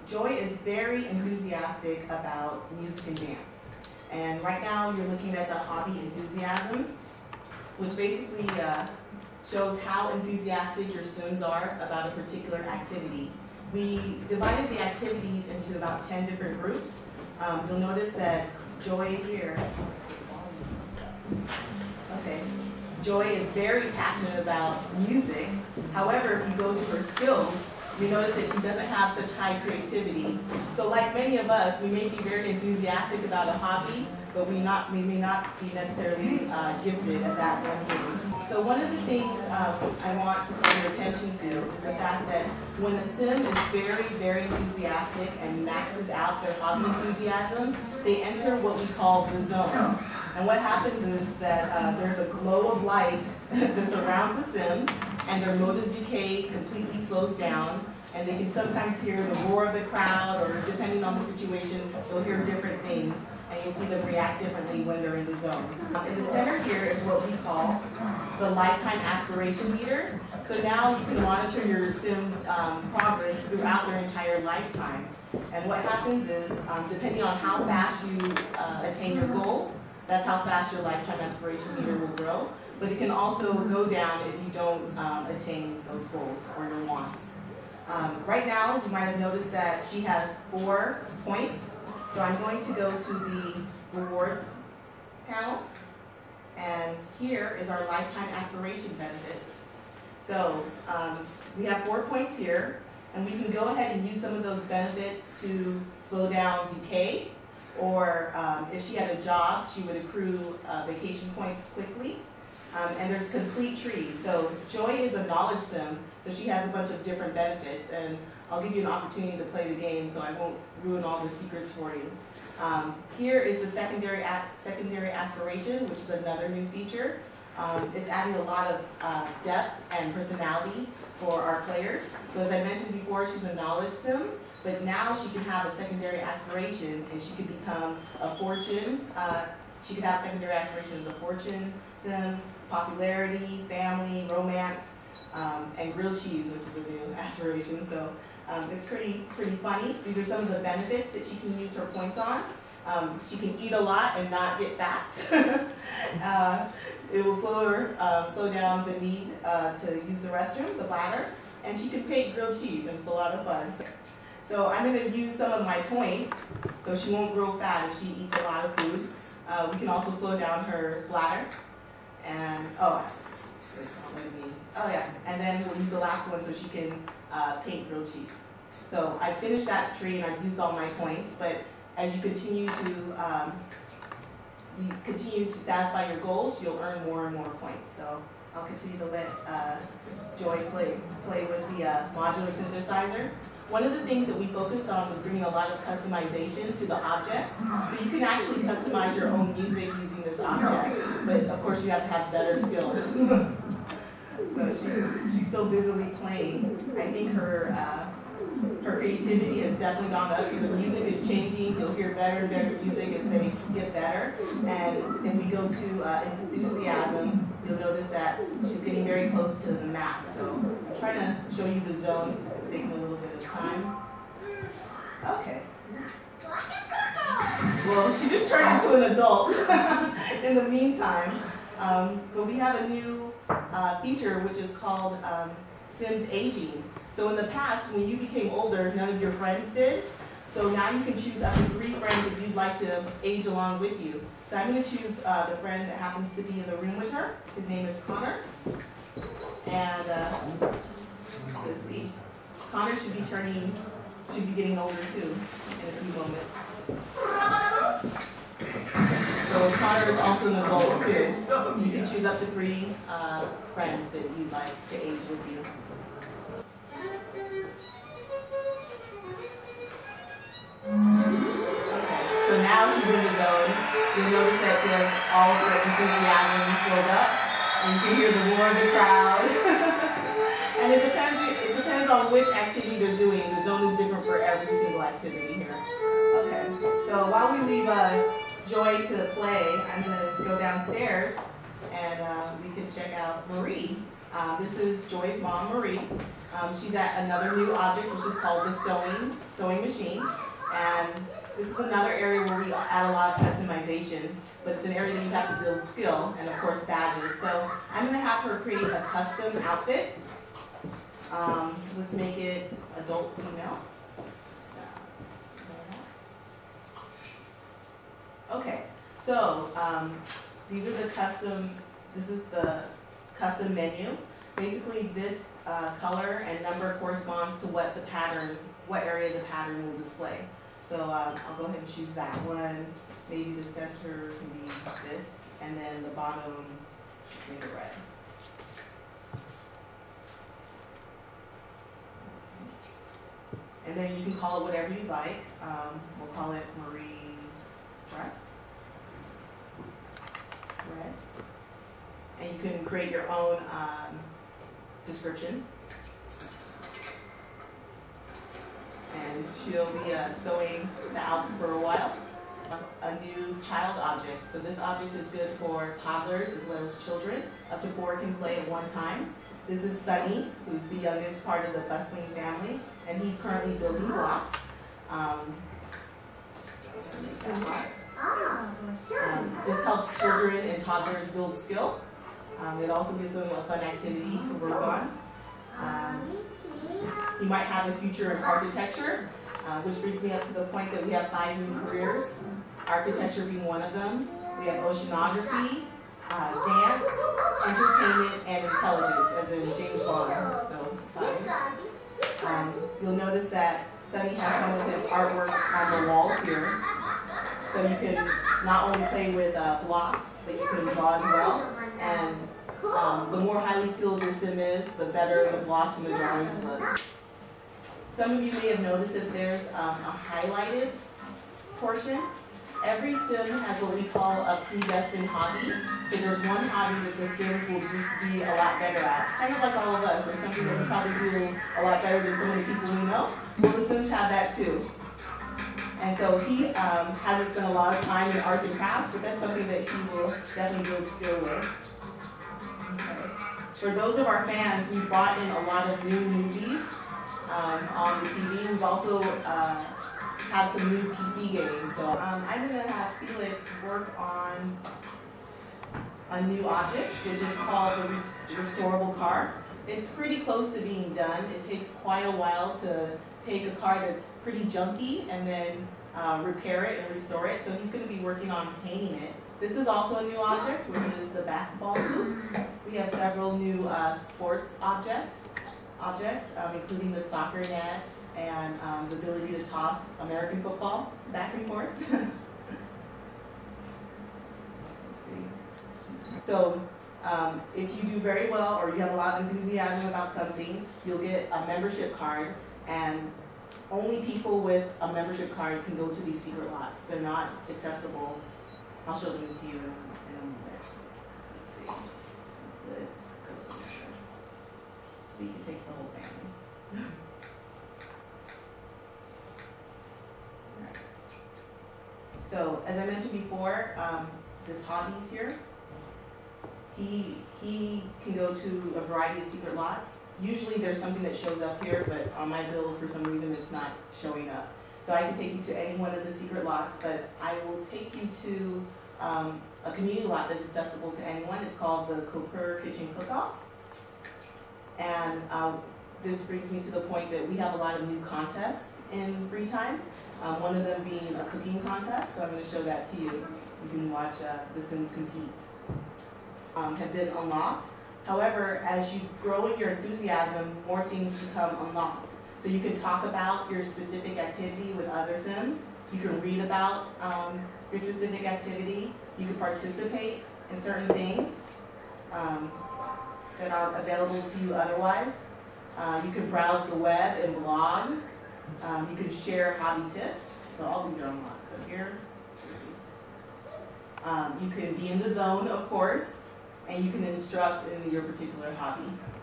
Joy is very enthusiastic about music and dance. And right now you're looking at the hobby enthusiasm, which basically shows how enthusiastic your Sims are about a particular activity. We divided the activities into about 10 different groups. You'll notice that Joy here, Joy is very passionate about music. However, if you go to her skills, you notice that she doesn't have such high creativity. So like many of us, we may be very enthusiastic about a hobby, but we may not be necessarily gifted at that one thing. So one of the things I want to call your attention to is the fact that when a Sim is very, very enthusiastic and maxes out their hobby enthusiasm, they enter what we call the zone. And what happens is that there's a glow of light that surrounds the Sim, and their mode of decay completely slows down, and they can sometimes hear the roar of the crowd, or depending on the situation, they'll hear different things, and you'll see them react differently when they're in the zone. In the center here is what we call the lifetime aspiration meter. So now you can monitor your Sim's progress throughout their entire lifetime. And what happens is, depending on how fast you attain your goals, that's how fast your lifetime aspiration meter will grow. But it can also go down if you don't attain those goals or your wants. Right now, you might have noticed that she has 4 points. So I'm going to go to the rewards panel. And here is our lifetime aspiration benefits. So we have 4 points here. And we can go ahead and use some of those benefits to slow down decay. Or if she had a job, she would accrue vacation points quickly. And there's complete trees. So Joy is a knowledge Sim, so she has a bunch of different benefits. And I'll give you an opportunity to play the game, so I won't ruin all the secrets for you. Here is the secondary aspiration, which is another new feature. It's adding a lot of depth and personality for our players. So as I mentioned before, she's a knowledge Sim. But now she can have a secondary aspiration, and she could become a fortune. She could have secondary aspirations of fortune Sim, popularity, family, romance, and grilled cheese, which is a new aspiration. So it's pretty funny. These are some of the benefits that she can use her points on. She can eat a lot and not get fat. It will slow down the need to use the restroom, the bladder, and she can paint grilled cheese, and it's a lot of fun. So I'm going to use some of my points so she won't grow fat if she eats a lot of food. We can also slow down her bladder. And, and then we'll use the last one so she can paint grilled cheese. So I finished that tree and I've used all my points, but as you continue to satisfy your goals, you'll earn more and more points. So I'll continue to let Joy play with the modular synthesizer. One of the things that we focused on was bringing a lot of customization to the objects. So you can actually customize your own music using this object, but of course you have to have better skill. So she's still busily playing. I think her creativity has definitely gone up. So the music is changing. You'll hear better and better music as they get better. And if we go to enthusiasm, you'll notice that she's getting very close to the map. So I'm trying to show you the zone. It's taking a little bit of time. Okay. Well, she just turned into an adult in the meantime. But we have a new feature which is called Sims Aging. So in the past, when you became older, none of your friends did. So now you can choose up to 3 friends that you'd like to age along with you. So I'm going to choose the friend that happens to be in the room with her. His name is Connor. And let's see. Connor should be getting older too in a few moments. So Connor is also an adult too. You can choose up to 3 friends that you'd like to age with you. So now she's in the zone. You'll notice that she has all of her enthusiasm filled up. And you can hear the roar of the crowd. And it depends on which activity they're doing. The zone is different for every single activity here. Okay, so while we leave Joy to play, I'm going to go downstairs and we can check out Marie. This is Joy's mom, Marie. She's at another new object, which is called the sewing machine. And this is another area where we add a lot of customization, but it's an area that you have to build skill and, of course, badges. So I'm going to have her create a custom outfit. Let's make it adult female. Okay, so this is the custom menu. Basically, this color and number corresponds to what area the pattern will display. So I'll go ahead and choose that one. Maybe the center can be this, and then the bottom should be the red. And then you can call it whatever you like. We'll call it Marie's dress. Red. And you can create your own description. And she'll be sewing the outfit for a while. A new child object. So this object is good for toddlers as well as children. Up to 4 can play at one time. This is Sunny, who's the youngest part of the bustling family, and he's currently building blocks. This helps children and toddlers build skill. It also gives them a fun activity to work on. You might have a future in architecture, which brings me up to the point that we have 5 new careers, architecture being one of them. We have oceanography, dance, entertainment, and intelligence, as in James Bond. So it's 5. You'll notice that Sunny has some of his artwork on the walls here. So you can not only play with blocks, but you can draw as well. And the more highly skilled your sim is, the better the blocks and the drawings look. Some of you may have noticed that there's a highlighted portion. Every sim has what we call a predestined hobby. So there's one hobby that the sims will just be a lot better at. Kind of like all of us, or something that we probably do a lot better than so many people we know. Well, the sims have that too. And so he hasn't spent a lot of time in arts and crafts, but that's something that he will definitely build skill with. Okay. For those of our fans, we brought in a lot of new movies on the TV. We've also have some new PC games. So I'm going to have Felix work on a new object, which is called the restorable car. It's pretty close to being done. It takes quite a while to take a car that's pretty junky and then repair it and restore it. So he's going to be working on painting it. This is also a new object, which is the basketball hoop. We have several new sports objects, including the soccer net and the ability to toss American football back and forth. So if you do very well or you have a lot of enthusiasm about something, you'll get a membership card, and only people with a membership card can go to these secret lots. They're not accessible. I'll show them to you in a moment. Let's see. Let's go somewhere. We can take the whole family. Right. So, as I mentioned before, this hobbies here, he can go to a variety of secret lots. Usually there's something that shows up here, but on my build, for some reason, it's not showing up. So I can take you to any one of the secret lots, but I will take you to a community lot that's accessible to anyone. It's called the Cooper Kitchen Cook-Off. And this brings me to the point that we have a lot of new contests in FreeTime. One of them being a cooking contest, so I'm going to show that to you. You can watch the Sims compete. Have been unlocked. However, as you grow in your enthusiasm, more things become unlocked. So you can talk about your specific activity with other Sims. You can read about your specific activity. You can participate in certain things that are available to you otherwise. You can browse the web and blog. You can share hobby tips. So all these are unlocked. So here, you can be in the zone, of course, and you can instruct in your particular hobby.